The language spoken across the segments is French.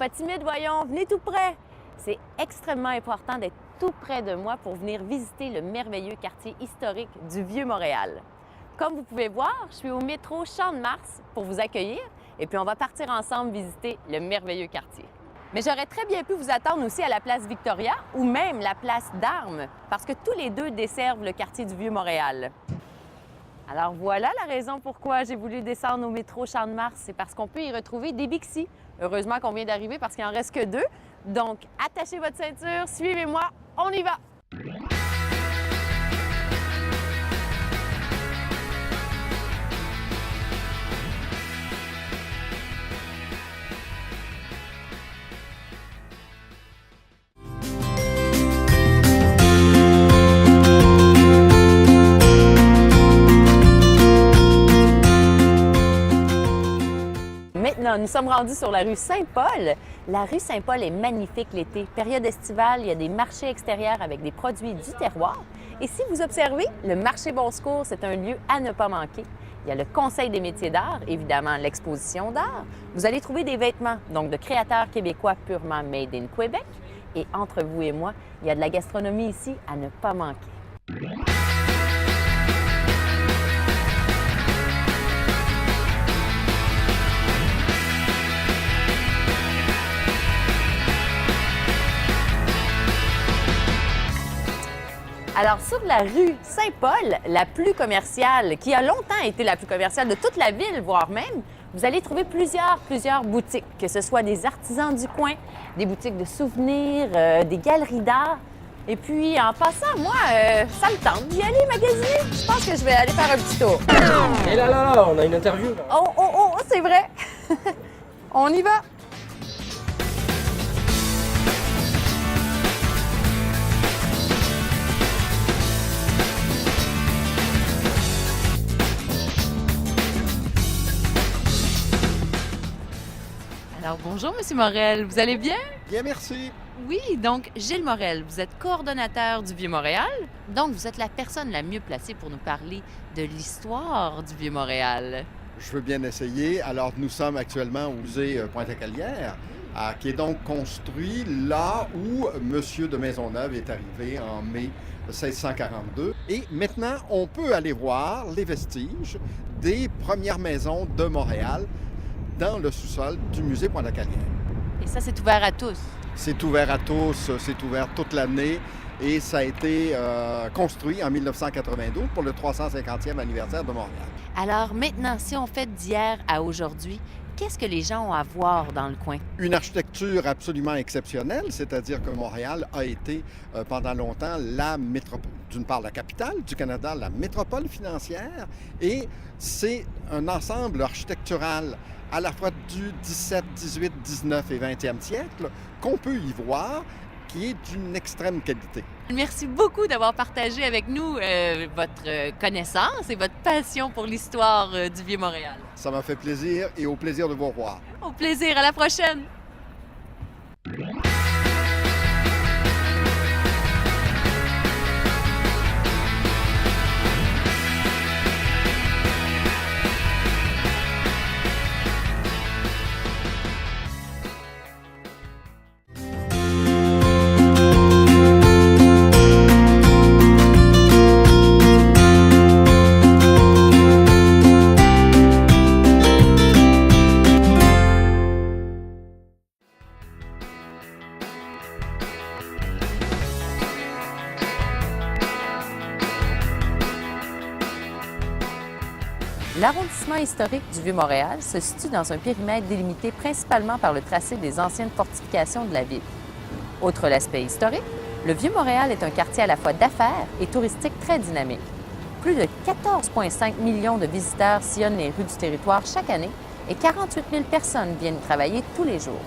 pas timide, voyons, venez tout près. C'est extrêmement important d'être tout près de moi pour venir visiter le merveilleux quartier historique du Vieux-Montréal. Comme vous pouvez voir, je suis au métro Champ-de-Mars pour vous accueillir et puis on va partir ensemble visiter le merveilleux quartier. Mais j'aurais très bien pu vous attendre aussi à la place Victoria ou même la place d'Armes parce que tous les deux desservent le quartier du Vieux-Montréal. Alors voilà la raison pourquoi j'ai voulu descendre au métro Champ-de-Mars, c'est parce qu'on peut y retrouver des Bixi. Heureusement qu'on vient d'arriver parce qu'il n'en reste que deux. Donc attachez votre ceinture, suivez-moi, on y va! Maintenant, nous sommes rendus sur la rue Saint-Paul. La rue Saint-Paul est magnifique l'été. Période estivale, il y a des marchés extérieurs avec des produits du terroir. Et si vous observez, le marché Bon Secours, c'est un lieu à ne pas manquer. Il y a le Conseil des métiers d'art, évidemment l'exposition d'art. Vous allez trouver des vêtements, donc de créateurs québécois purement made in Québec. Et entre vous et moi, il y a de la gastronomie ici à ne pas manquer. Alors, sur la rue Saint-Paul, la plus commerciale, qui a longtemps été la plus commerciale de toute la ville, voire même, vous allez trouver plusieurs boutiques, que ce soit des artisans du coin, des boutiques de souvenirs, des galeries d'art. Et puis, en passant, moi, ça me tente d'y aller magasiner. Je pense que je vais aller faire un petit tour. Et là, on a une interview. Là. Oh, c'est vrai! On y va! Alors, bonjour, M. Morel. Vous allez bien? Bien, merci. Oui, donc Gilles Morel, vous êtes coordonnateur du Vieux-Montréal. Donc, vous êtes la personne la mieux placée pour nous parler de l'histoire du Vieux-Montréal. Je veux bien essayer. Alors, nous sommes actuellement au musée Pointe-à-Calière, qui est donc construit là où M. de Maisonneuve est arrivé en mai 1642. Et maintenant, on peut aller voir les vestiges des premières maisons de Montréal dans le sous-sol du musée Pointe-à-Calière. Et ça, c'est ouvert à tous? C'est ouvert à tous, c'est ouvert toute l'année et ça a été construit en 1992 pour le 350e anniversaire de Montréal. Alors maintenant, si on fait d'hier à aujourd'hui, qu'est-ce que les gens ont à voir dans le coin? Une architecture absolument exceptionnelle, c'est-à-dire que Montréal a été pendant longtemps la métropole, d'une part la capitale du Canada, la métropole financière, et c'est un ensemble architectural à la fois du 17, 18, 19 et 20e siècle qu'on peut y voir, qui est d'une extrême qualité. Merci beaucoup d'avoir partagé avec nous votre connaissance et votre passion pour l'histoire du Vieux-Montréal. Ça m'a fait plaisir et au plaisir de vous revoir. Au plaisir, à la prochaine! L'arrondissement historique du Vieux-Montréal se situe dans un périmètre délimité principalement par le tracé des anciennes fortifications de la ville. Outre l'aspect historique, le Vieux-Montréal est un quartier à la fois d'affaires et touristique très dynamique. Plus de 14,5 millions de visiteurs sillonnent les rues du territoire chaque année et 48 000 personnes viennent y travailler tous les jours.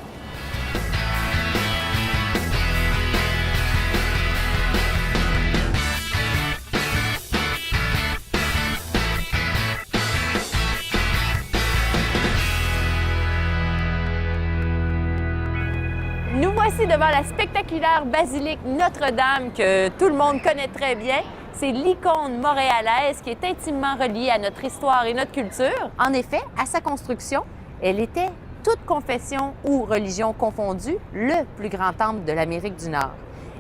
Nous voici devant la spectaculaire basilique Notre-Dame que tout le monde connaît très bien. C'est l'icône montréalaise qui est intimement reliée à notre histoire et notre culture. En effet, à sa construction, elle était toutes confessions ou religions confondues, le plus grand temple de l'Amérique du Nord.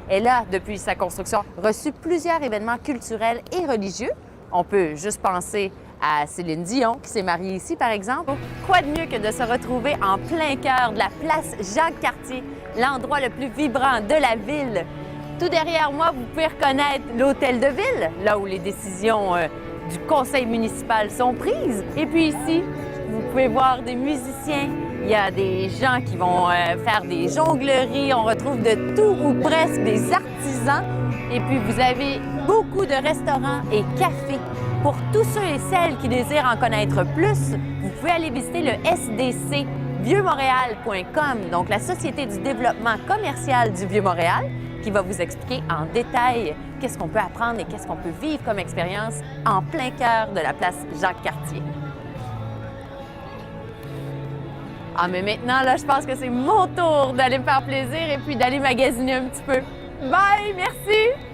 Elle a, depuis sa construction, reçu plusieurs événements culturels et religieux. On peut juste penser à Céline Dion, qui s'est mariée ici, par exemple. Quoi de mieux que de se retrouver en plein cœur de la place Jacques-Cartier, l'endroit le plus vibrant de la ville. Tout derrière moi, vous pouvez reconnaître l'Hôtel de Ville, là où les décisions du conseil municipal sont prises. Et puis ici, vous pouvez voir des musiciens. Il y a des gens qui vont faire des jongleries. On retrouve de tout ou presque des artisans. Et puis, vous avez beaucoup de restaurants et cafés. Pour tous ceux et celles qui désirent en connaître plus, vous pouvez aller visiter le SDC vieuxmontréal.com, donc la Société du développement commercial du Vieux-Montréal, qui va vous expliquer en détail qu'est-ce qu'on peut apprendre et qu'est-ce qu'on peut vivre comme expérience en plein cœur de la place Jacques-Cartier. Ah, mais maintenant, là, je pense que c'est mon tour d'aller me faire plaisir et puis d'aller magasiner un petit peu. Bye! Merci!